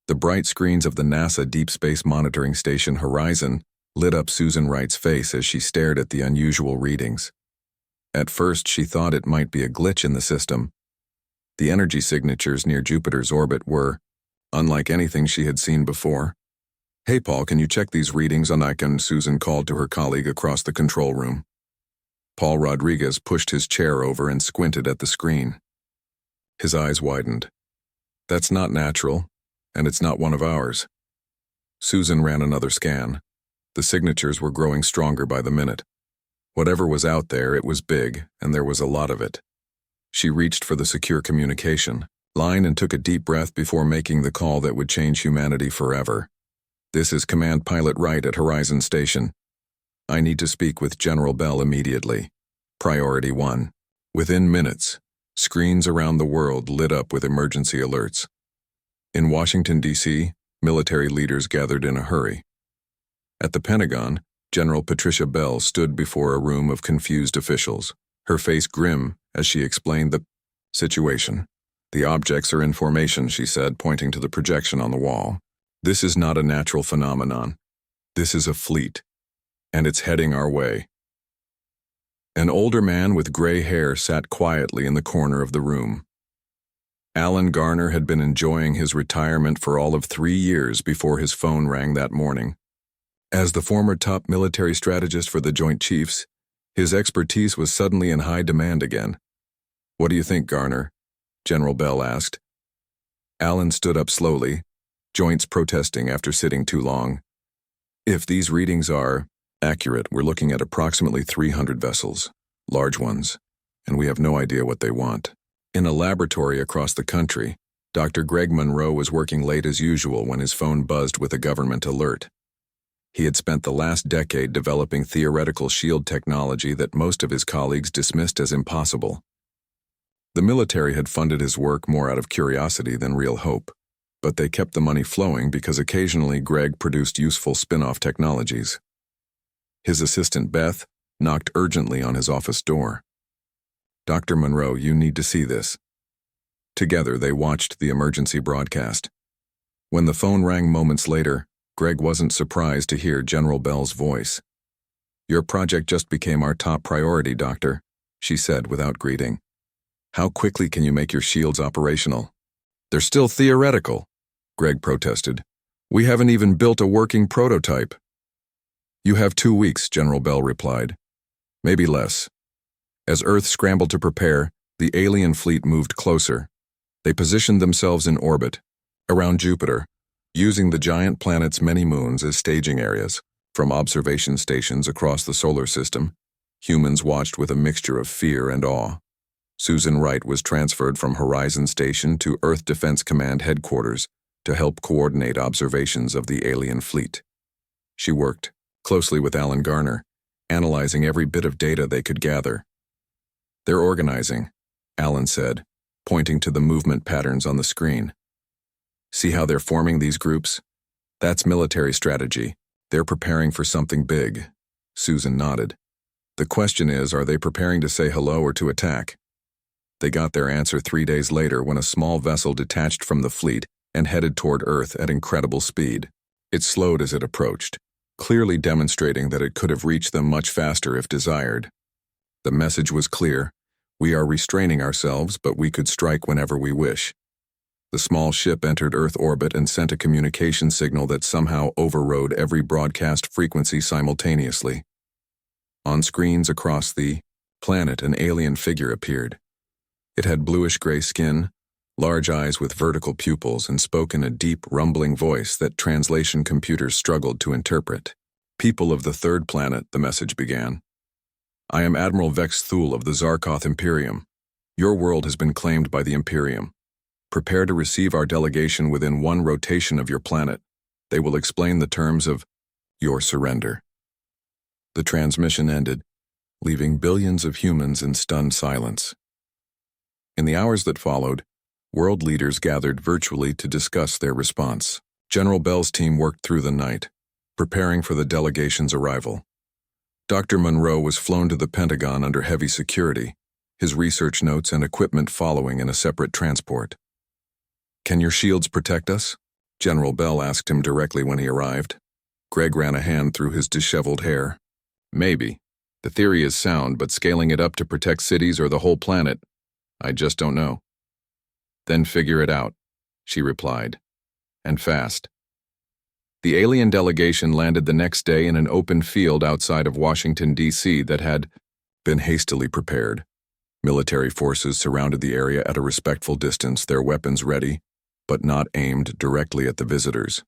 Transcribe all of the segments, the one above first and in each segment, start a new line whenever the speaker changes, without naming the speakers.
The bright screens of the NASA Deep Space Monitoring Station Horizon lit up Susan Wright's face as she stared at the unusual readings. At first, she thought it might be a glitch in the system. The energy signatures near Jupiter's orbit were unlike anything she had seen before. "Hey, Paul, can you check these readings on Icon?" Susan called to her colleague across the control room. Paul Rodriguez pushed his chair over and squinted at the screen. His eyes widened. "That's not natural, and it's not one of ours." Susan ran another scan. The signatures were growing stronger by the minute. Whatever was out there, it was big, and there was a lot of it. She reached for the secure communication line and took a deep breath before making the call that would change humanity forever. "This is Command Pilot Wright at Horizon Station. I need to speak with General Bell immediately. Priority 1. Within minutes, screens around the world lit up with emergency alerts. In Washington, D.C., military leaders gathered in a hurry. At the Pentagon, General Patricia Bell stood before a room of confused officials, her face grim as she explained the situation. "The objects are in formation," she said, pointing to the projection on the wall. "This is not a natural phenomenon. This is a fleet, and it's heading our way." An older man with gray hair sat quietly in the corner of the room. Alan Garner had been enjoying his retirement for all of 3 years before his phone rang that morning. As the former top military strategist for the Joint Chiefs, his expertise was suddenly in high demand again. "What do you think, Garner?" General Bell asked. Alan stood up slowly, joints protesting after sitting too long. "If these readings are accurate, we're looking at approximately 300 vessels, large ones, and we have no idea what they want." In a laboratory across the country, Dr. Greg Monroe was working late as usual when his phone buzzed with a government alert. He had spent the last decade developing theoretical shield technology that most of his colleagues dismissed as impossible. The military had funded his work more out of curiosity than real hope, but they kept the money flowing because occasionally Greg produced useful spin-off technologies. His assistant Beth knocked urgently on his office door. "Dr. Monroe, you need to see this." Together they watched the emergency broadcast. When the phone rang moments later, Greg wasn't surprised to hear General Bell's voice. "Your project just became our top priority, Doctor," she said without greeting. "How quickly can you make your shields operational?" "They're still theoretical," Greg protested. "We haven't even built a working prototype." "You have 2 weeks," General Bell replied. "Maybe less." As Earth scrambled to prepare, the alien fleet moved closer. They positioned themselves in orbit, around Jupiter, using the giant planet's many moons as staging areas. From observation stations across the solar system, humans watched with a mixture of fear and awe. Susan Wright was transferred from Horizon Station to Earth Defense Command headquarters to help coordinate observations of the alien fleet. She worked closely with Alan Garner, analyzing every bit of data they could gather. "They're organizing," Alan said, pointing to the movement patterns on the screen. "See how they're forming these groups? That's military strategy. They're preparing for something big." Susan nodded. "The question is, are they preparing to say hello or to attack?" They got their answer 3 days later when a small vessel detached from the fleet and headed toward Earth at incredible speed. It slowed as it approached, clearly demonstrating that it could have reached them much faster if desired. The message was clear: we are restraining ourselves, but we could strike whenever we wish. The small ship entered Earth orbit and sent a communication signal that somehow overrode every broadcast frequency simultaneously. On screens across the planet, an alien figure appeared. It had bluish-gray skin, large eyes with vertical pupils, and spoke in a deep, rumbling voice that translation computers struggled to interpret. "People of the third planet," the message began. "I am Admiral Vex Thule of the Zarkoth Imperium. Your world has been claimed by the Imperium. Prepare to receive our delegation within 1 rotation of your planet. They will explain the terms of your surrender." The transmission ended, leaving billions of humans in stunned silence. In the hours that followed, world leaders gathered virtually to discuss their response. General Bell's team worked through the night, preparing for the delegation's arrival. Dr. Monroe was flown to the Pentagon under heavy security, his research notes and equipment following in a separate transport. "Can your shields protect us?" General Bell asked him directly when he arrived. Greg ran a hand through his disheveled hair. Maybe. The theory is sound, but scaling it up to protect cities or the whole planet, I just don't know. Then figure it out, she replied. And fast. The alien delegation landed the next day in an open field outside of Washington, D.C. that had been hastily prepared. Military forces surrounded the area at a respectful distance, their weapons ready, but not aimed directly at the visitors.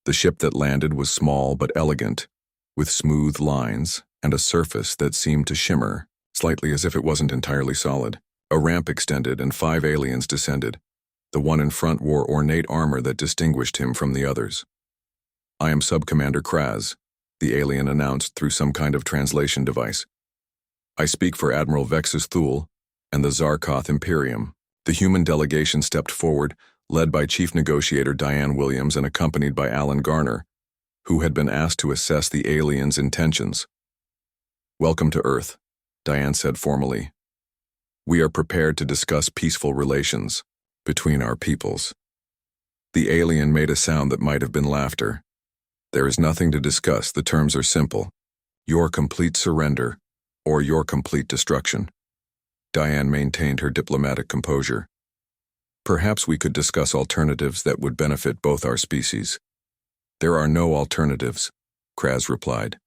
The ship that landed was small but elegant, with smooth lines and a surface that seemed to shimmer, slightly as if it wasn't entirely solid. A ramp extended and 5 aliens descended. The one in front wore ornate armor that distinguished him from the others. "I am Sub-Commander Kraz," the alien announced through some kind of translation device. "I speak for Admiral Vexus Thule and the Zarkoth Imperium." The human delegation stepped forward, led by Chief Negotiator Diane Williams and accompanied by Alan Garner, who had been asked to assess the aliens' intentions. "Welcome to Earth," Diane said formally. "We are prepared to discuss peaceful relations between our peoples." The alien made a sound that might have been laughter. "There is nothing to discuss. The terms are simple. Your complete surrender or your complete destruction." Diane maintained her diplomatic composure. "Perhaps we could discuss alternatives that would benefit both our species." "There are no alternatives," Kraz replied.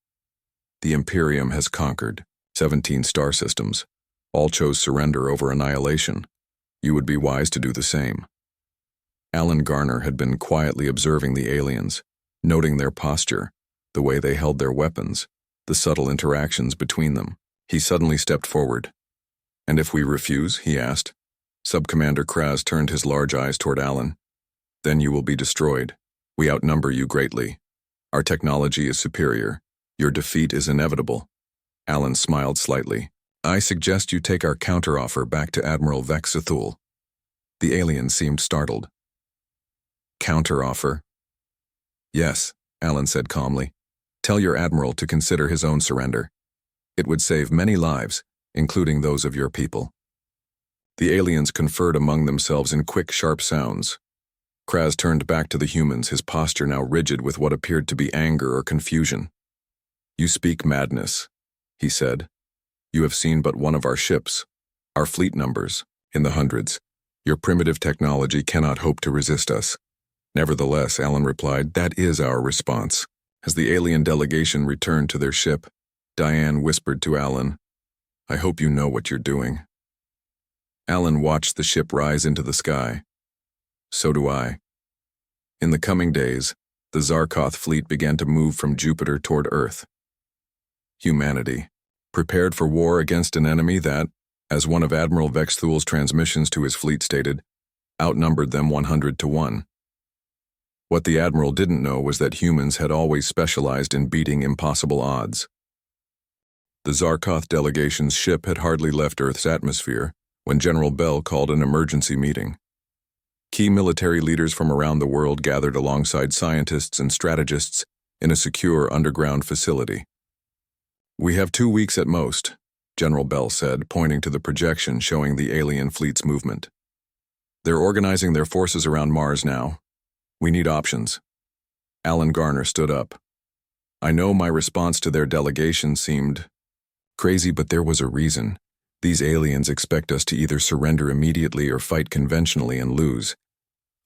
"The Imperium has conquered 17 star systems. All chose surrender over annihilation. You would be wise to do the same." Alan Garner had been quietly observing the aliens, noting their posture, the way they held their weapons, the subtle interactions between them. He suddenly stepped forward. "And if we refuse?" he asked. Sub-Commander Kraz turned his large eyes toward Alan. "Then you will be destroyed. We outnumber you greatly. Our technology is superior. Your defeat is inevitable." Alan smiled slightly. "I suggest you take our counteroffer back to Admiral Vexithul." The alien seemed startled. "Counteroffer?" "Yes," Alan said calmly. "Tell your admiral to consider his own surrender. It would save many lives, including those of your people." The aliens conferred among themselves in quick, sharp sounds. Kraz turned back to the humans, his posture now rigid with what appeared to be anger or confusion. "You speak madness," he said. "You have seen but one of our ships. Our fleet numbers, in the hundreds. Your primitive technology cannot hope to resist us." "Nevertheless," Alan replied, "that is our response." As the alien delegation returned to their ship, Diane whispered to Alan, "I hope you know what you're doing." Alan watched the ship rise into the sky. "So do I." In the coming days, the Zarkoth fleet began to move from Jupiter toward Earth. Humanity, prepared for war against an enemy that, as one of Admiral Vexthul's transmissions to his fleet stated, outnumbered them 100 to 1. What the Admiral didn't know was that humans had always specialized in beating impossible odds. The Zarkoth delegation's ship had hardly left Earth's atmosphere when General Bell called an emergency meeting. Key military leaders from around the world gathered alongside scientists and strategists in a secure underground facility. "We have 2 weeks at most," General Bell said, pointing to the projection showing the alien fleet's movement. "They're organizing their forces around Mars now. We need options." Alan Garner stood up. "I know my response to their delegation seemed crazy, but there was a reason. These aliens expect us to either surrender immediately or fight conventionally and lose.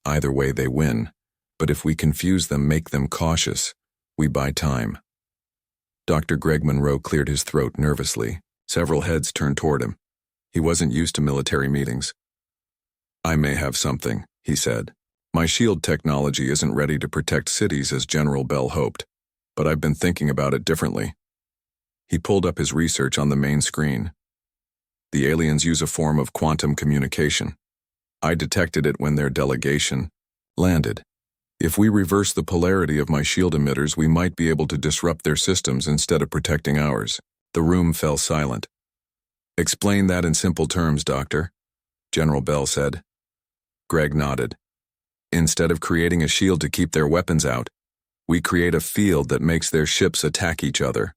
Either way, they win. But if we confuse them, make them cautious, we buy time." Dr. Greg Monroe cleared his throat nervously. Several heads turned toward him. He wasn't used to military meetings. "I may have something," he said. "My shield technology isn't ready to protect cities as General Bell hoped, but I've been thinking about it differently." He pulled up his research on the main screen. "The aliens use a form of quantum communication. I detected it when their delegation landed. If we reverse the polarity of my shield emitters, we might be able to disrupt their systems instead of protecting ours." The room fell silent. "Explain that in simple terms, Doctor," General Bell said. Greg nodded. "Instead of creating a shield to keep their weapons out, we create a field that makes their ships attack each other."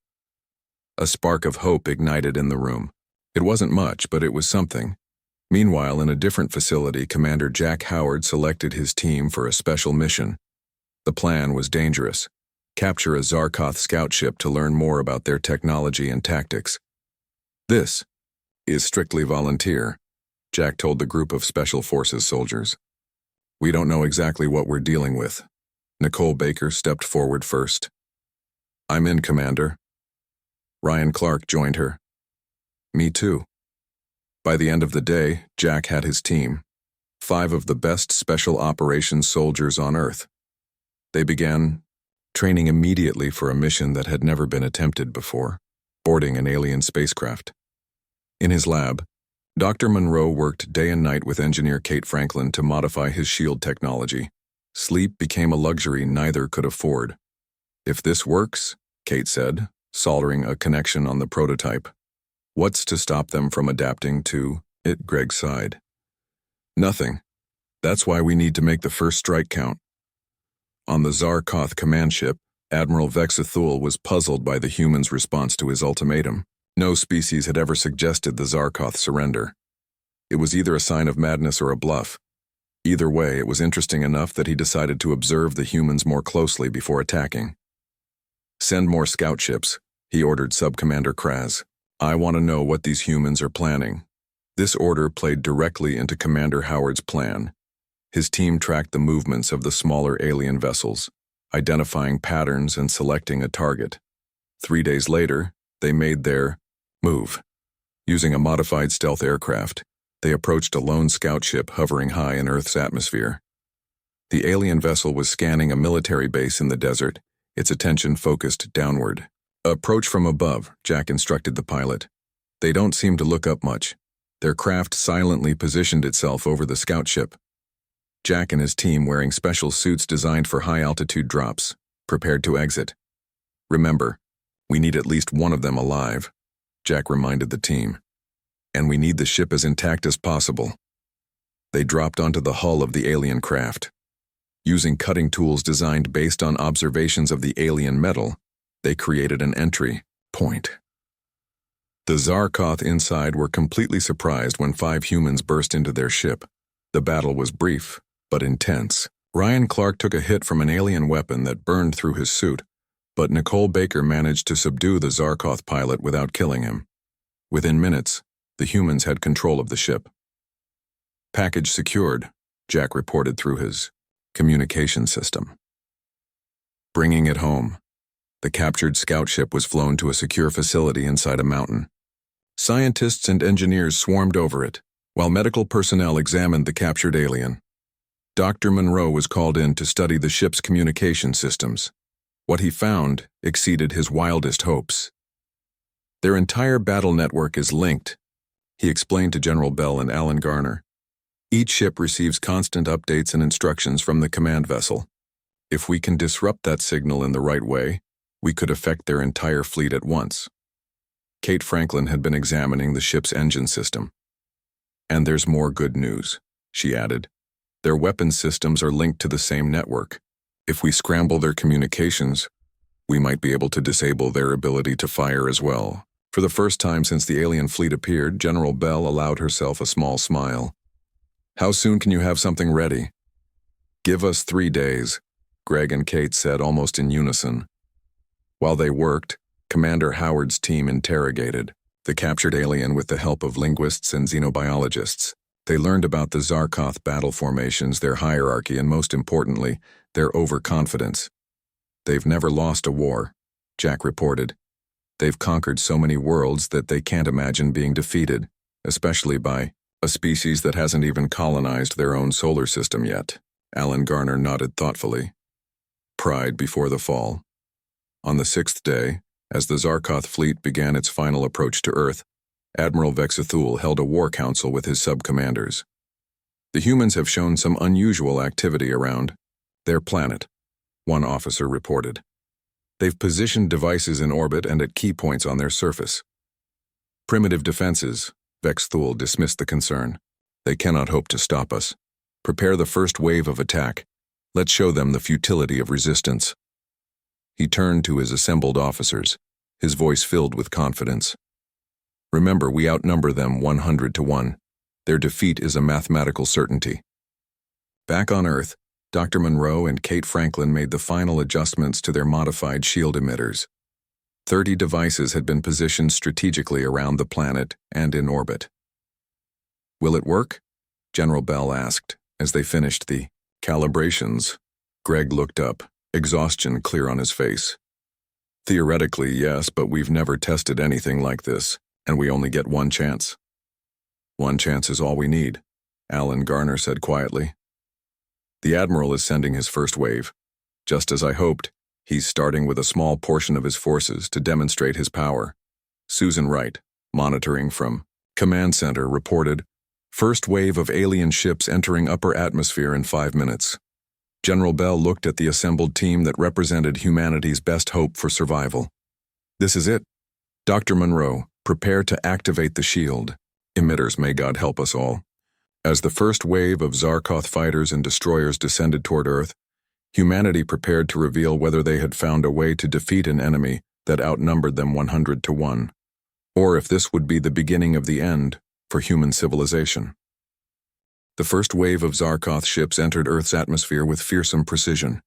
A spark of hope ignited in the room. It wasn't much, but it was something. Meanwhile, in a different facility, Commander Jack Howard selected his team for a special mission. The plan was dangerous. Capture a Zarkoth scout ship to learn more about their technology and tactics. This is strictly volunteer, Jack told the group of Special Forces soldiers. We don't know exactly what we're dealing with. Nicole Baker stepped forward first. I'm in, Commander. Ryan Clark joined her. Me too. By the end of the day, Jack had his team, 5 of the best special operations soldiers on Earth. They began training immediately for a mission that had never been attempted before, boarding an alien spacecraft. In his lab, Dr. Monroe worked day and night with engineer Kate Franklin to modify his shield technology. Sleep became a luxury neither could afford. If this works, Kate said, soldering a connection on the prototype. What's to stop them from adapting to it? Greg sighed. Nothing. That's why we need to make the first strike count. On the Zarkoth command ship, Admiral Vexathul was puzzled by the humans' response to his ultimatum. No species had ever suggested the Zarkoth surrender. It was either a sign of madness or a bluff. Either way, it was interesting enough that he decided to observe the humans more closely before attacking. Send more scout ships, he ordered Subcommander Kraz. I want to know what these humans are planning. This order played directly into Commander Howard's plan. His team tracked the movements of the smaller alien vessels, identifying patterns and selecting a target. 3 days later, they made their move. Using a modified stealth aircraft, they approached a lone scout ship hovering high in Earth's atmosphere. The alien vessel was scanning a military base in the desert, its attention focused downward. Approach from above, Jack instructed the pilot. They don't seem to look up much. Their craft silently positioned itself over the scout ship. Jack and his team wearing special suits designed for high-altitude drops, prepared to exit. Remember, we need at least one of them alive, Jack reminded the team. And we need the ship as intact as possible. They dropped onto the hull of the alien craft. Using cutting tools designed based on observations of the alien metal, they created an entry point. The Zarkoth inside were completely surprised when 5 humans burst into their ship. The battle was brief, but intense. Ryan Clark took a hit from an alien weapon that burned through his suit, but Nicole Baker managed to subdue the Zarkoth pilot without killing him. Within minutes, the humans had control of the ship. Package secured, Jack reported through his communication system. Bringing it home. The captured scout ship was flown to a secure facility inside a mountain. Scientists and engineers swarmed over it, while medical personnel examined the captured alien. Dr. Monroe was called in to study the ship's communication systems. What he found exceeded his wildest hopes. Their entire battle network is linked, he explained to General Bell and Alan Garner. Each ship receives constant updates and instructions from the command vessel. If we can disrupt that signal in the right way, we could affect their entire fleet at once. Kate Franklin had been examining the ship's engine system. And there's more good news, she added. Their weapons systems are linked to the same network. If we scramble their communications, we might be able to disable their ability to fire as well. For the first time since the alien fleet appeared, General Bell allowed herself a small smile. How soon can you have something ready? Give us 3 days, Greg and Kate said almost in unison. While they worked, Commander Howard's team interrogated the captured alien with the help of linguists and xenobiologists. They learned about the Zarkoth battle formations, their hierarchy, and most importantly, their overconfidence. They've never lost a war, Jack reported. They've conquered so many worlds that they can't imagine being defeated, especially by a species that hasn't even colonized their own solar system yet. Alan Garner nodded thoughtfully. Pride before the fall. On the 6th day, as the Zarkoth fleet began its final approach to Earth, Admiral Vexathul held a war council with his sub-commanders. The humans have shown some unusual activity around their planet, one officer reported. They've positioned devices in orbit and at key points on their surface. Primitive defenses, Vexathul dismissed the concern. They cannot hope to stop us. Prepare the first wave of attack. Let's show them the futility of resistance. He turned to his assembled officers, his voice filled with confidence. Remember, we outnumber them 100 to 1. Their defeat is a mathematical certainty. Back on Earth, Dr. Monroe and Kate Franklin made the final adjustments to their modified shield emitters. 30 devices had been positioned strategically around the planet and in orbit. "Will it work?" General Bell asked, as they finished the calibrations. Greg looked up, exhaustion clear on his face. "Theoretically, yes, but we've never tested anything like this, and we only get one chance." "One chance is all we need," Alan Garner said quietly. "The Admiral is sending his first wave. Just as I hoped, he's starting with a small portion of his forces to demonstrate his power." Susan Wright, monitoring from Command Center, reported, "First wave of alien ships entering upper atmosphere in 5 minutes." General Bell looked at the assembled team that represented humanity's best hope for survival. "This is it. Dr. Monroe, prepare to activate the shield. Emitters, may God help us all." As the first wave of Zarkoth fighters and destroyers descended toward Earth, humanity prepared to reveal whether they had found a way to defeat an enemy that outnumbered them 100 to 1, or if this would be the beginning of the end for human civilization. The first wave of Zarkoth ships entered Earth's atmosphere with fearsome precision.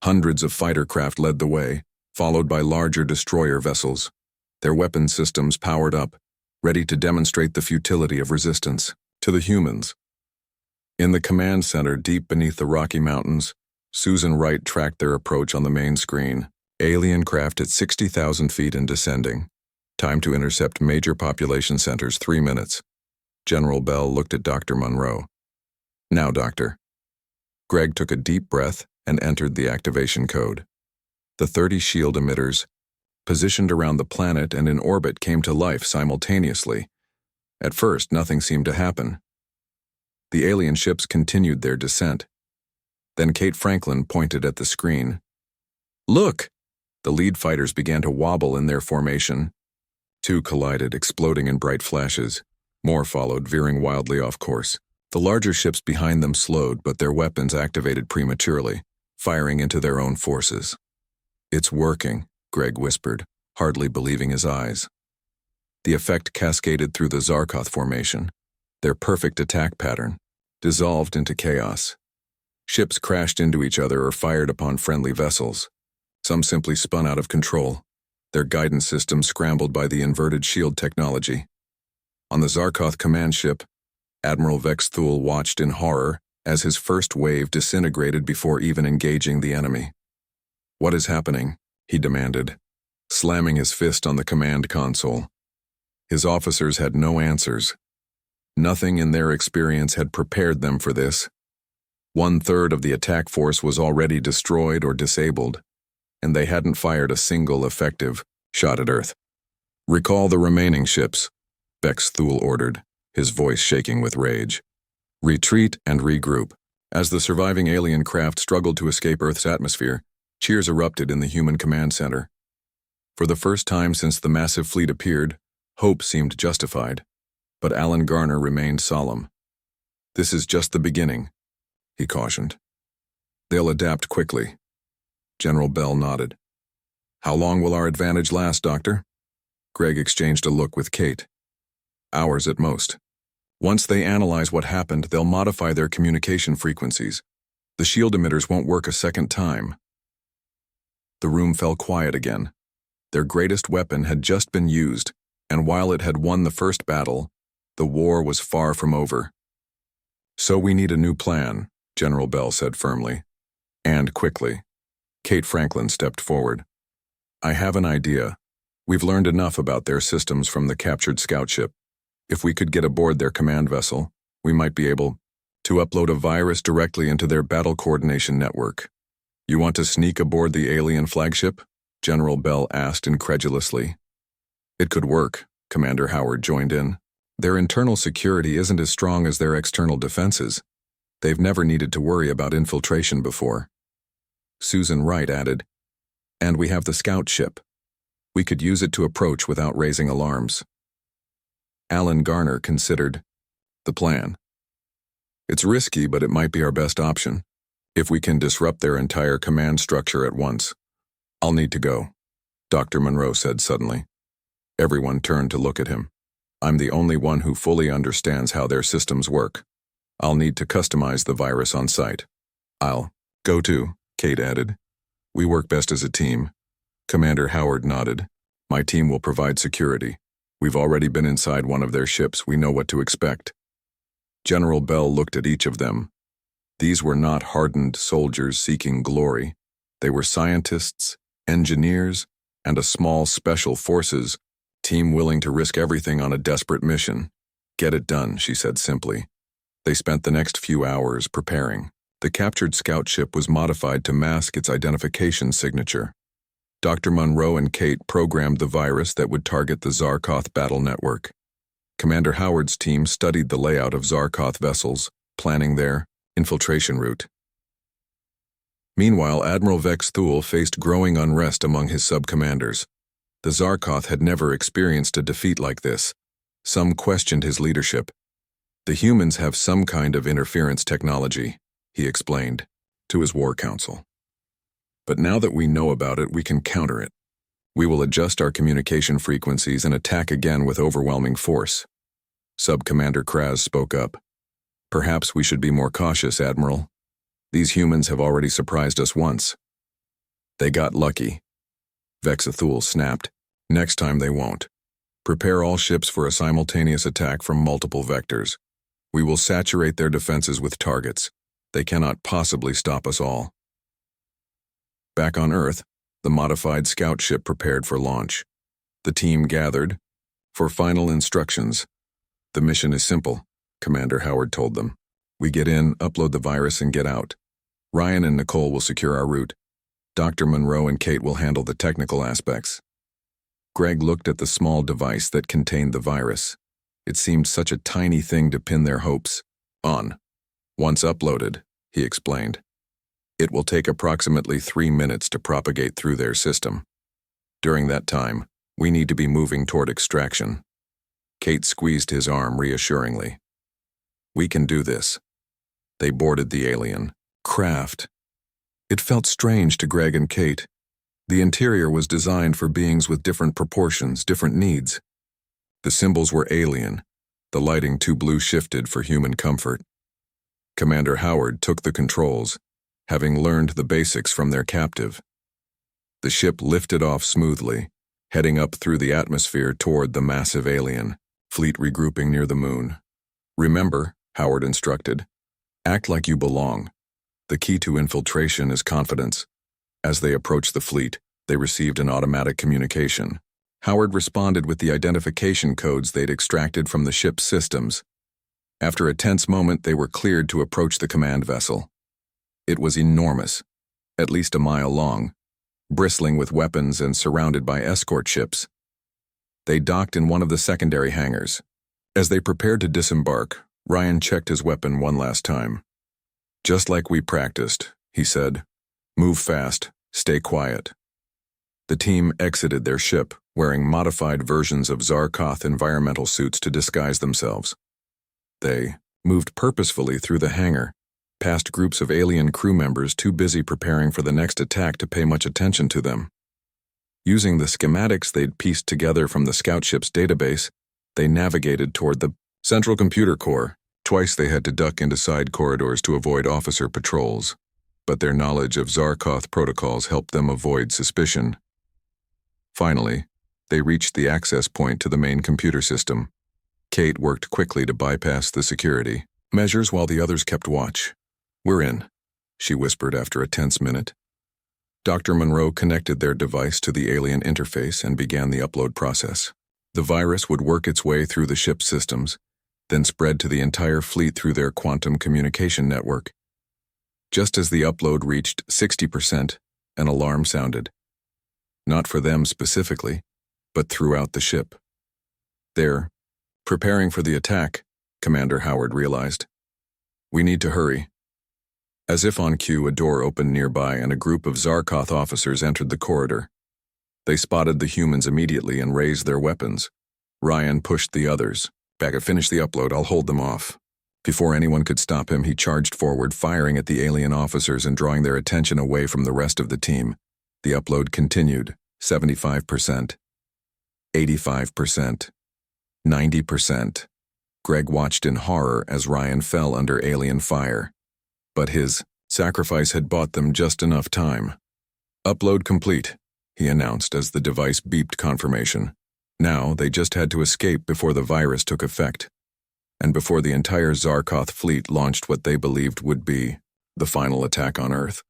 Hundreds of fighter craft led the way, followed by larger destroyer vessels, their weapon systems powered up, ready to demonstrate the futility of resistance to the humans. In the command center deep beneath the Rocky Mountains, Susan Wright tracked their approach on the main screen. Alien craft at 60,000 feet and descending. Time to intercept major population centers, 3 minutes. General Bell looked at Dr. Monroe. "Now, Doctor." Greg took a deep breath and entered the activation code. The 30 shield emitters, positioned around the planet and in orbit, came to life simultaneously. At first, nothing seemed to happen. The alien ships continued their descent. Then Kate Franklin pointed at the screen. "Look!" The lead fighters began to wobble in their formation. 2 collided, exploding in bright flashes. More followed, veering wildly off course. The larger ships behind them slowed, but their weapons activated prematurely, firing into their own forces. "It's working," Greg whispered, hardly believing his eyes. The effect cascaded through the Zarkoth formation. Their perfect attack pattern dissolved into chaos. Ships crashed into each other or fired upon friendly vessels. Some simply spun out of control, their guidance systems scrambled by the inverted shield technology. On the Zarkoth command ship, Admiral Vex Thule watched in horror as his first wave disintegrated before even engaging the enemy. "What is happening?" he demanded, slamming his fist on the command console. His officers had no answers. Nothing in their experience had prepared them for this. 1/3 of the attack force was already destroyed or disabled, and they hadn't fired a single effective shot at Earth. "Recall the remaining ships," Vex Thule ordered, his voice shaking with rage. "Retreat and regroup." As the surviving alien craft struggled to escape Earth's atmosphere, cheers erupted in the human command center. For the first time since the massive fleet appeared, hope seemed justified, but Alan Garner remained solemn. "This is just the beginning," he cautioned. "They'll adapt quickly." General Bell nodded. "How long will our advantage last, Doctor?" Greg exchanged a look with Kate. "Hours at most. Once they analyze what happened, they'll modify their communication frequencies. The shield emitters won't work a second time." The room fell quiet again. Their greatest weapon had just been used, and while it had won the first battle, the war was far from over. "So we need a new plan," General Bell said firmly. And quickly. Kate Franklin stepped forward. "I have an idea. We've learned enough about their systems from the captured scout ship. If we could get aboard their command vessel, we might be able to upload a virus directly into their battle coordination network." "You want to sneak aboard the alien flagship?" General Bell asked incredulously. "It could work," Commander Howard joined in. "Their internal security isn't as strong as their external defenses. They've never needed to worry about infiltration before." Susan Wright added, "And we have the scout ship. We could use it to approach without raising alarms." Alan Garner considered the plan. "It's risky, but it might be our best option, if we can disrupt their entire command structure at once." "I'll need to go," Dr. Monroe said suddenly. Everyone turned to look at him. I'm the only one who fully understands how their systems work. I'll need to customize the virus on site. I'll go to, Kate added. We work best as a team. Commander Howard nodded. My team will provide security. We've already been inside one of their ships. We know what to expect. General Bell looked at each of them. These were not hardened soldiers seeking glory. They were scientists, engineers, and a small special forces team willing to risk everything on a desperate mission. Get it done, she said simply. They spent the next few hours preparing. The captured scout ship was modified to mask its identification signature. Dr. Monroe and Kate programmed the virus that would target the Zarkoth battle network. Commander Howard's team studied the layout of Zarkoth vessels, planning their infiltration route. Meanwhile, Admiral Vex Thule faced growing unrest among his sub-commanders. The Zarkoth had never experienced a defeat like this. Some questioned his leadership. The humans have some kind of interference technology, he explained to his war council. But now that we know about it, we can counter it. We will adjust our communication frequencies and attack again with overwhelming force. Sub-Commander Kraz spoke up. Perhaps we should be more cautious, Admiral. These humans have already surprised us once. They got lucky. Vexathul snapped. Next time they won't. Prepare all ships for a simultaneous attack from multiple vectors. We will saturate their defenses with targets. They cannot possibly stop us all. Back on Earth, the modified scout ship prepared for launch. The team gathered for final instructions. The mission is simple, Commander Howard told them. We get in, upload the virus, and get out. Ryan and Nicole will secure our route. Dr. Monroe and Kate will handle the technical aspects. Greg looked at the small device that contained the virus. It seemed such a tiny thing to pin their hopes on. Once uploaded, he explained, it will take approximately 3 minutes to propagate through their system. During that time, we need to be moving toward extraction. Kate squeezed his arm reassuringly. We can do this. They boarded the alien craft. It felt strange to Greg and Kate. The interior was designed for beings with different proportions, different needs. The symbols were alien, the lighting too blue shifted for human comfort. Commander Howard took the controls, having learned the basics from their captive. The ship lifted off smoothly, heading up through the atmosphere toward the massive alien, fleet regrouping near the moon. Remember, Howard instructed, act like you belong. The key to infiltration is confidence. As they approached the fleet, they received an automatic communication. Howard responded with the identification codes they'd extracted from the ship's systems. After a tense moment, they were cleared to approach the command vessel. It was enormous, at least a mile long, bristling with weapons and surrounded by escort ships. They docked in one of the secondary hangars. As they prepared to disembark, Ryan checked his weapon one last time. Just like we practiced, he said. Move fast, stay quiet. The team exited their ship, wearing modified versions of Zarkoth environmental suits to disguise themselves. They moved purposefully through the hangar, past groups of alien crew members too busy preparing for the next attack to pay much attention to them. Using the schematics they'd pieced together from the scout ship's database, they navigated toward the central computer core. Twice they had to duck into side corridors to avoid officer patrols, but their knowledge of Zarkoth protocols helped them avoid suspicion. Finally, they reached the access point to the main computer system. Kate worked quickly to bypass the security measures while the others kept watch. We're in, she whispered after a tense minute. Dr. Monroe connected their device to the alien interface and began the upload process. The virus would work its way through the ship's systems, then spread to the entire fleet through their quantum communication network. Just as the upload reached 60%, an alarm sounded. Not for them specifically, but throughout the ship. They're preparing for the attack, Commander Howard realized. We need to hurry. As if on cue, a door opened nearby and a group of Zarkoth officers entered the corridor. They spotted the humans immediately and raised their weapons. Ryan pushed the others. Back, finish the upload, I'll hold them off. Before anyone could stop him, he charged forward, firing at the alien officers and drawing their attention away from the rest of the team. The upload continued, 75%, 85%, 90%. Greg watched in horror as Ryan fell under alien fire. But his sacrifice had bought them just enough time. "Upload complete," he announced as the device beeped confirmation. Now they just had to escape before the virus took effect, and before the entire Zarkoth fleet launched what they believed would be the final attack on Earth.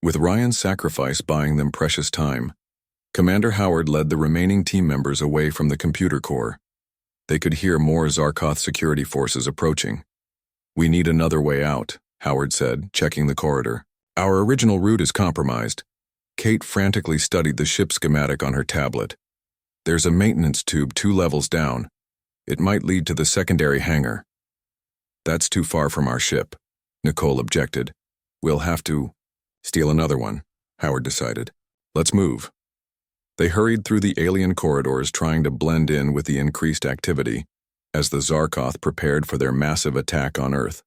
With Ryan's sacrifice buying them precious time, Commander Howard led the remaining team members away from the computer core. They could hear more Zarkoth security forces approaching. "We need another way out," Howard said, checking the corridor. "Our original route is compromised." Kate frantically studied the ship schematic on her tablet. "There's a maintenance tube 2 levels down. It might lead to the secondary hangar." "That's too far from our ship," Nicole objected. "We'll have to steal another one," Howard decided. "Let's move." They hurried through the alien corridors, trying to blend in with the increased activity as the Zarkoth prepared for their massive attack on Earth.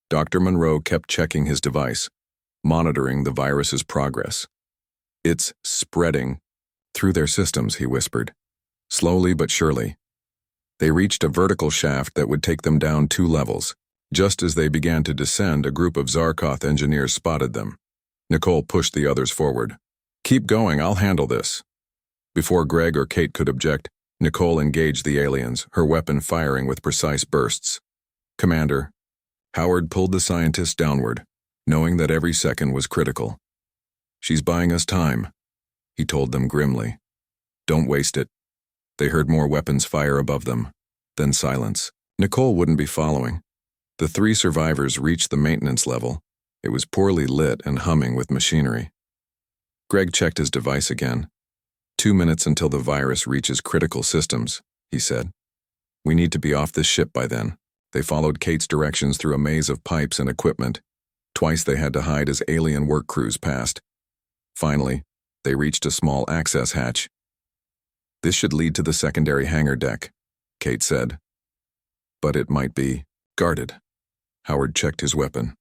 Dr. Monroe kept checking his device, monitoring the virus's progress. "It's spreading through their systems," he whispered. "Slowly but surely." They reached a vertical shaft that would take them down 2 levels. Just as they began to descend, a group of Zarkoth engineers spotted them. Nicole pushed the others forward. "Keep going, I'll handle this." Before Greg or Kate could object, Nicole engaged the aliens, her weapon firing with precise bursts. "Commander." Howard pulled the scientists downward, knowing that every second was critical. "She's buying us time," he told them grimly. "Don't waste it." They heard more weapons fire above them, then silence. Nicole wouldn't be following. The 3 survivors reached the maintenance level. It was poorly lit and humming with machinery. Greg checked his device again. 2 minutes until the virus reaches critical systems, he said. "We need to be off this ship by then." They followed Kate's directions through a maze of pipes and equipment. Twice they had to hide as alien work crews passed. Finally, they reached a small access hatch. "This should lead to the secondary hangar deck," Kate said. "But it might be guarded." Howard checked his weapon.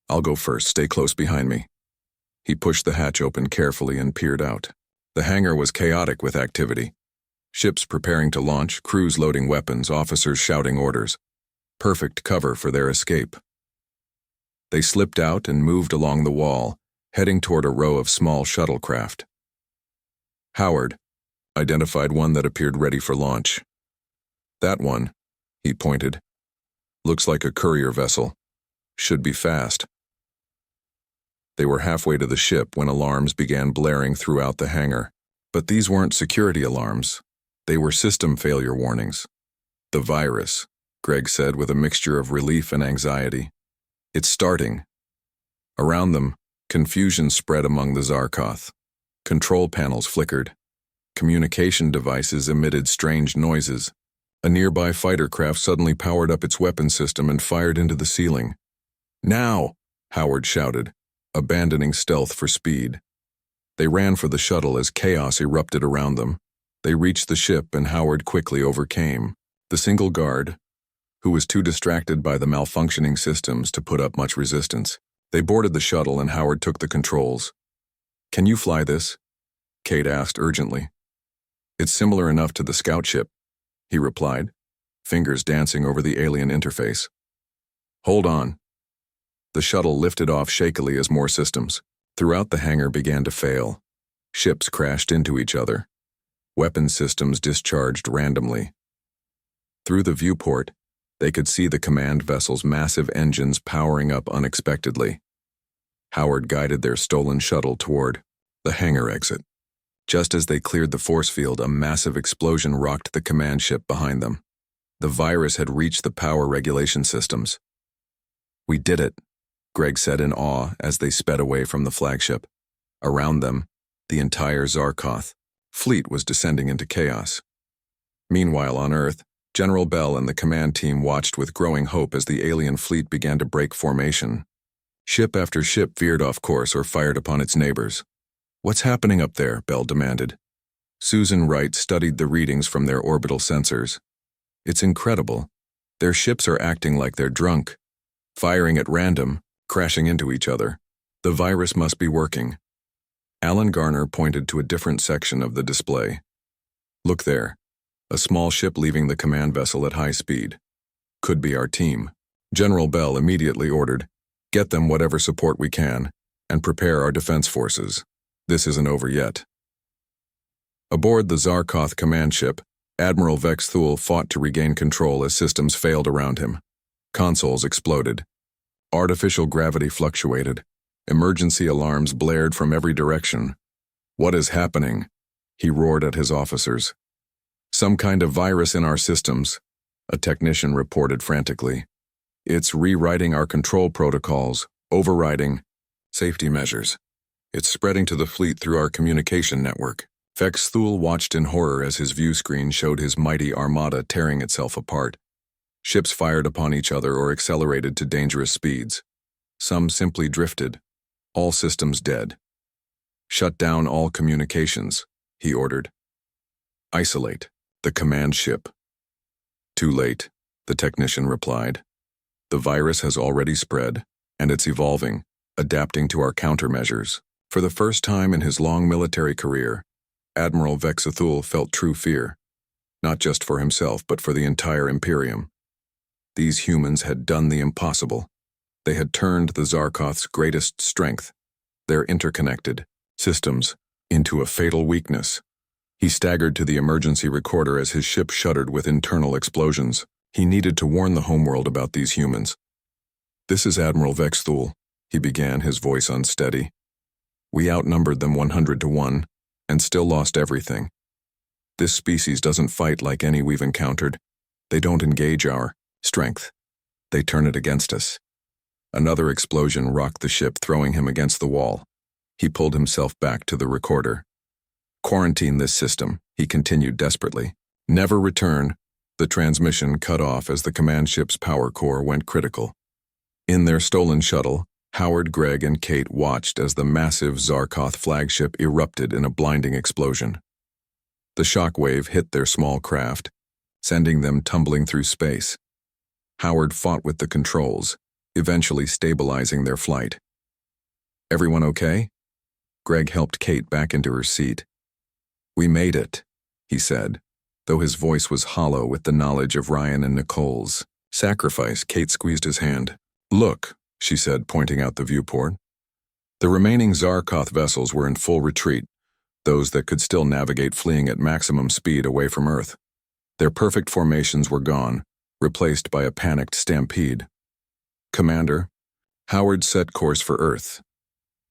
"I'll go first, stay close behind me." He pushed the hatch open carefully and peered out. The hangar was chaotic with activity. Ships preparing to launch, crews loading weapons, officers shouting orders. Perfect cover for their escape. They slipped out and moved along the wall, heading toward a row of small shuttlecraft. Howard identified one that appeared ready for launch. "That one," he pointed. "Looks like a courier vessel. Should be fast." They were halfway to the ship when alarms began blaring throughout the hangar. But these weren't security alarms. They were system failure warnings. "The virus," Greg said with a mixture of relief and anxiety. "It's starting." Around them, confusion spread among the Zarkoth. Control panels flickered. Communication devices emitted strange noises. A nearby fighter craft suddenly powered up its weapon system and fired into the ceiling. "Now!" Howard shouted, abandoning stealth for speed. They ran for the shuttle as chaos erupted around them. They reached the ship and Howard quickly overcame the single guard, who was too distracted by the malfunctioning systems to put up much resistance. They boarded the shuttle and Howard took the controls. "Can you fly this?" Kate asked urgently. "It's similar enough to the scout ship," he replied, fingers dancing over the alien interface. "Hold on." The shuttle lifted off shakily as more systems throughout the hangar began to fail. Ships crashed into each other. Weapon systems discharged randomly. Through the viewport, they could see the command vessel's massive engines powering up unexpectedly. Howard guided their stolen shuttle toward the hangar exit. Just as they cleared the force field, a massive explosion rocked the command ship behind them. The virus had reached the power regulation systems. "We did it," Greg said in awe as they sped away from the flagship. Around them, the entire Zarkoth fleet was descending into chaos. Meanwhile, on Earth, General Bell and the command team watched with growing hope as the alien fleet began to break formation. Ship after ship veered off course or fired upon its neighbors. "What's happening up there?" Bell demanded. Susan Wright studied the readings from their orbital sensors. "It's incredible. Their ships are acting like they're drunk, firing at random, crashing into each other. The virus must be working." Alan Garner pointed to a different section of the display. "Look there. A small ship leaving the command vessel at high speed. Could be our team. General Bell immediately ordered, "Get them whatever support we can, and prepare our defense forces. This isn't over yet." Aboard the Zarkoth command ship, Admiral Vex Thule fought to regain control as systems failed around him. Consoles exploded. Artificial gravity fluctuated. Emergency alarms blared from every direction. "What is happening?" he roared at his officers. "Some kind of virus in our systems," a technician reported frantically. "It's rewriting our control protocols, overriding safety measures. It's spreading to the fleet through our communication network." Vex Thule watched in horror as his view screen showed his mighty armada tearing itself apart. Ships fired upon each other or accelerated to dangerous speeds. Some simply drifted. All systems dead. "Shut down all communications," he ordered. "Isolate the command ship." "Too late," the technician replied. "The virus has already spread, and it's evolving, adapting to our countermeasures." For the first time in his long military career, Admiral Vex Thule felt true fear, not just for himself but for the entire Imperium. These humans had done the impossible. They had turned the Zarkoth's greatest strength, their interconnected systems, into a fatal weakness. He staggered to the emergency recorder as his ship shuddered with internal explosions. He needed to warn the homeworld about these humans. "This is Admiral Vex Thule," he began, his voice unsteady. "We outnumbered them 100 to 1, and still lost everything. This species doesn't fight like any we've encountered. They don't engage our strength. They turn it against us." Another explosion rocked the ship, throwing him against the wall. He pulled himself back to the recorder. "Quarantine this system," he continued desperately. "Never return." The transmission cut off as the command ship's power core went critical. In their stolen shuttle, Howard, Greg, and Kate watched as the massive Zarkoth flagship erupted in a blinding explosion. The shockwave hit their small craft, sending them tumbling through space. Howard fought with the controls, eventually stabilizing their flight. "Everyone okay?" Greg helped Kate back into her seat. "We made it," he said, though his voice was hollow with the knowledge of Ryan and Nicole's sacrifice. Kate squeezed his hand. "Look," she said, pointing out the viewport. The remaining Zarkoth vessels were in full retreat, those that could still navigate fleeing at maximum speed away from Earth. Their perfect formations were gone, replaced by a panicked stampede. "Commander," Howard set course for Earth.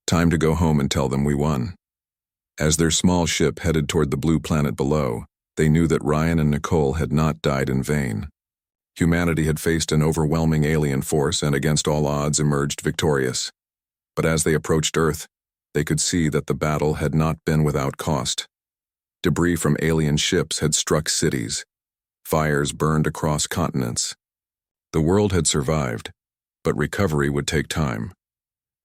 "Time to go home and tell them we won." As their small ship headed toward the blue planet below, they knew that Ryan and Nicole had not died in vain. Humanity had faced an overwhelming alien force and against all odds emerged victorious. But as they approached Earth, they could see that the battle had not been without cost. Debris from alien ships had struck cities. Fires burned across continents. The world had survived, but recovery would take time.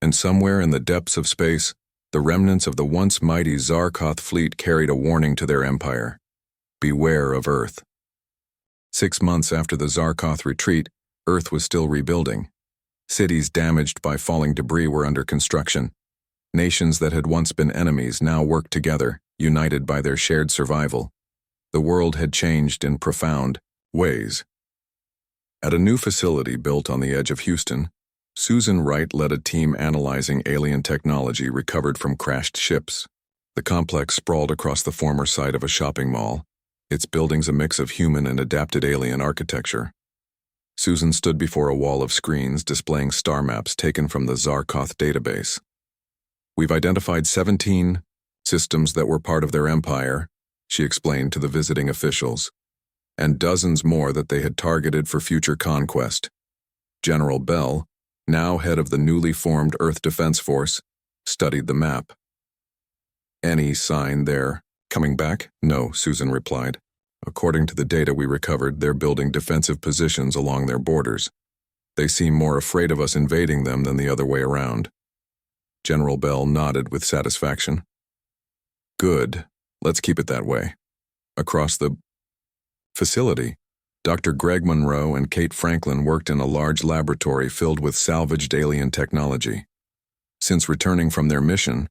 And somewhere in the depths of space, the remnants of the once mighty Zarkoth fleet carried a warning to their empire. Beware of Earth. 6 months after the Zarkoth retreat, Earth was still rebuilding. Cities damaged by falling debris were under construction. Nations that had once been enemies now worked together, united by their shared survival. The world had changed in profound ways. At a new facility built on the edge of Houston, Susan Wright led a team analyzing alien technology recovered from crashed ships. The complex sprawled across the former site of a shopping mall, its buildings a mix of human and adapted alien architecture. Susan stood before a wall of screens displaying star maps taken from the Zarkoth database. "We've identified 17 systems that were part of their empire," she explained to the visiting officials, "and dozens more that they had targeted for future conquest." General Bell, now head of the newly formed Earth Defense Force, studied the map. "Any sign they're coming back?" "No," Susan replied. "According to the data we recovered, they're building defensive positions along their borders. They seem more afraid of us invading them than the other way around." General Bell nodded with satisfaction. "Good. Let's keep it that way." Across the facility, Dr. Greg Monroe and Kate Franklin worked in a large laboratory filled with salvaged alien technology. Since returning from their mission,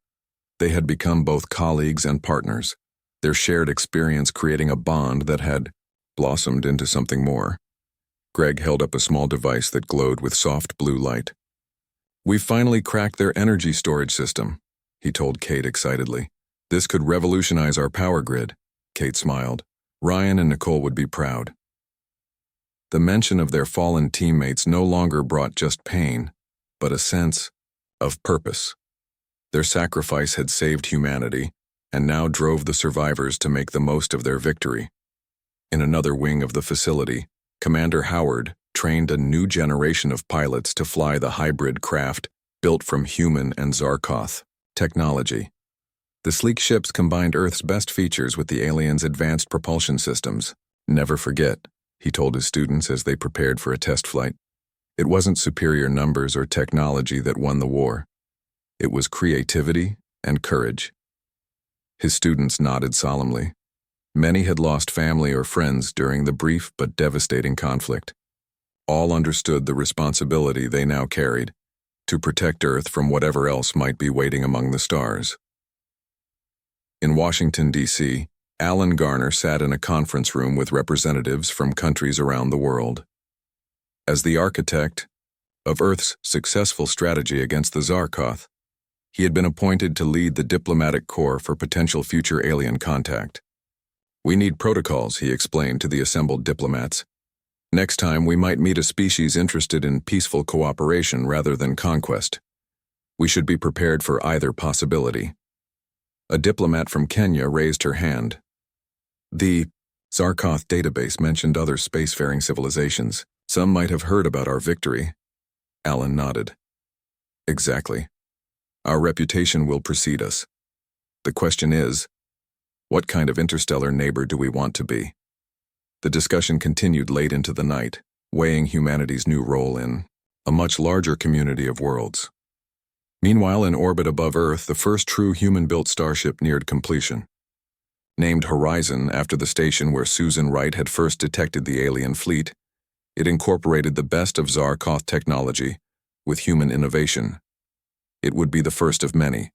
they had become both colleagues and partners, their shared experience creating a bond that had blossomed into something more. Greg held up a small device that glowed with soft blue light. "We've finally cracked their energy storage system," he told Kate excitedly. "This could revolutionize our power grid." Kate smiled. Ryan and Nicole would be proud. The mention of their fallen teammates no longer brought just pain, but a sense of purpose. Their sacrifice had saved humanity, and now drove the survivors to make the most of their victory. In another wing of the facility, Commander Howard trained a new generation of pilots to fly the hybrid craft built from human and Zarkoth technology. The sleek ships combined Earth's best features with the aliens' advanced propulsion systems. "Never forget," he told his students as they prepared for a test flight. "It wasn't superior numbers or technology that won the war. It was creativity and courage." His students nodded solemnly. Many had lost family or friends during the brief but devastating conflict. All understood the responsibility they now carried, to protect Earth from whatever else might be waiting among the stars. In Washington, D.C., Alan Garner sat in a conference room with representatives from countries around the world. As the architect of Earth's successful strategy against the Zarkoth, he had been appointed to lead the diplomatic corps for potential future alien contact. "We need protocols," he explained to the assembled diplomats. "Next time we might meet a species interested in peaceful cooperation rather than conquest. We should be prepared for either possibility." A diplomat from Kenya raised her hand. "The Zarkoth database mentioned other spacefaring civilizations. Some might have heard about our victory." Alan nodded. "Exactly. Our reputation will precede us. The question is, what kind of interstellar neighbor do we want to be?" The discussion continued late into the night, weighing humanity's new role in a much larger community of worlds. Meanwhile, in orbit above Earth, the first true human-built starship neared completion. Named Horizon after the station where Susan Wright had first detected the alien fleet, it incorporated the best of Zarkoth technology with human innovation. It would be the first of many,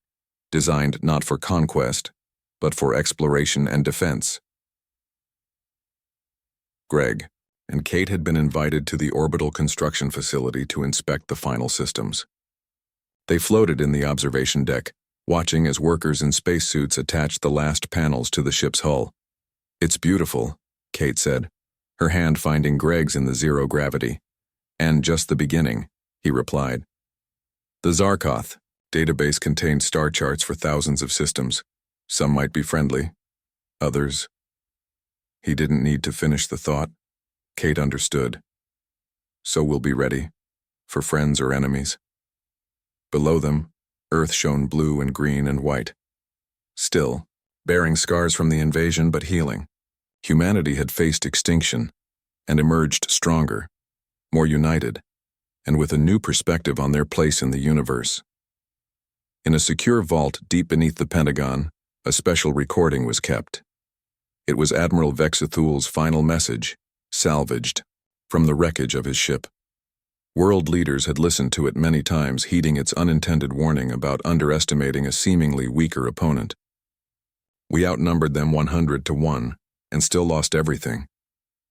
designed not for conquest, but for exploration and defense. Greg and Kate had been invited to the orbital construction facility to inspect the final systems. They floated in the observation deck, watching as workers in spacesuits attached the last panels to the ship's hull. "It's beautiful," Kate said, her hand finding Greg's in the zero gravity. "And just the beginning," he replied. The Zarkoth database contained star charts for thousands of systems. Some might be friendly, others. He didn't need to finish the thought. Kate understood. "So we'll be ready, for friends or enemies." Below them, Earth shone blue and green and white. Still, bearing scars from the invasion but healing, humanity had faced extinction and emerged stronger, more united, and with a new perspective on their place in the universe. In a secure vault deep beneath the Pentagon, a special recording was kept. It was Admiral Vexithul's final message, salvaged from the wreckage of his ship. World leaders had listened to it many times, heeding its unintended warning about underestimating a seemingly weaker opponent. "We outnumbered them 100 to 1, and still lost everything.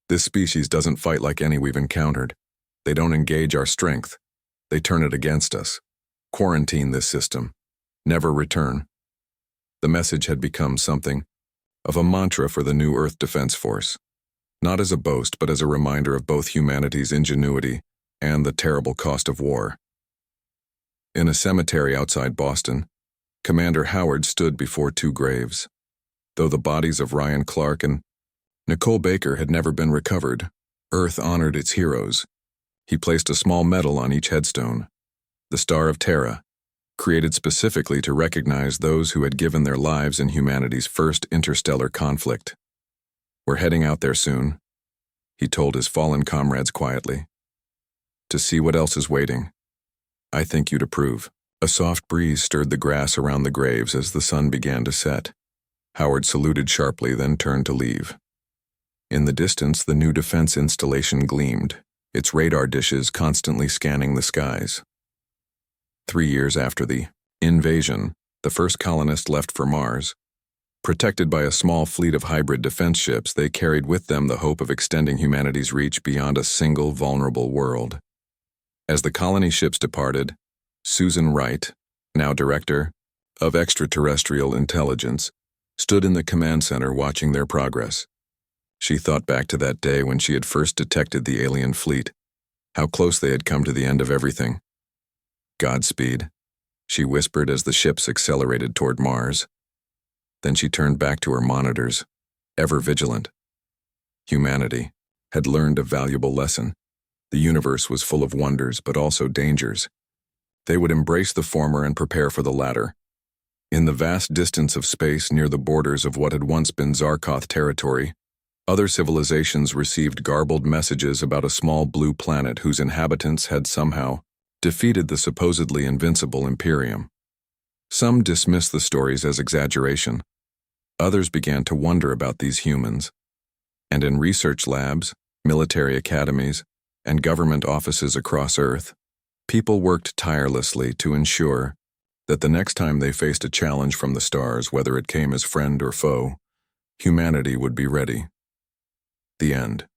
This species doesn't fight like any we've encountered. They don't engage our strength. They turn it against us. Quarantine this system. Never return." The message had become something of a mantra for the new Earth Defense Force, not as a boast but as a reminder of both humanity's ingenuity and the terrible cost of war. In a cemetery outside Boston, Commander Howard stood before two graves. Though the bodies of Ryan Clark and Nicole Baker had never been recovered, Earth honored its heroes. He placed a small medal on each headstone, the Star of Terra, created specifically to recognize those who had given their lives in humanity's first interstellar conflict. "We're heading out there soon," he told his fallen comrades quietly. "To see what else is waiting. I think you'd approve." A soft breeze stirred the grass around the graves as the sun began to set. Howard saluted sharply, then turned to leave. In the distance, the new defense installation gleamed, its radar dishes constantly scanning the skies. 3 years after the invasion, the first colonists left for Mars. Protected by a small fleet of hybrid defense ships, they carried with them the hope of extending humanity's reach beyond a single vulnerable world. As the colony ships departed, Susan Wright, now Director of Extraterrestrial Intelligence, stood in the command center watching their progress. She thought back to that day when she had first detected the alien fleet, how close they had come to the end of everything. "Godspeed," she whispered as the ships accelerated toward Mars. Then she turned back to her monitors, ever vigilant. Humanity had learned a valuable lesson. The universe was full of wonders, but also dangers. They would embrace the former and prepare for the latter. In the vast distance of space near the borders of what had once been Zarkoth territory, other civilizations received garbled messages about a small blue planet whose inhabitants had somehow defeated the supposedly invincible Imperium. Some dismissed the stories as exaggeration. Others began to wonder about these humans. And in research labs, military academies, and government offices across Earth, people worked tirelessly to ensure that the next time they faced a challenge from the stars, whether it came as friend or foe, humanity would be ready. The end.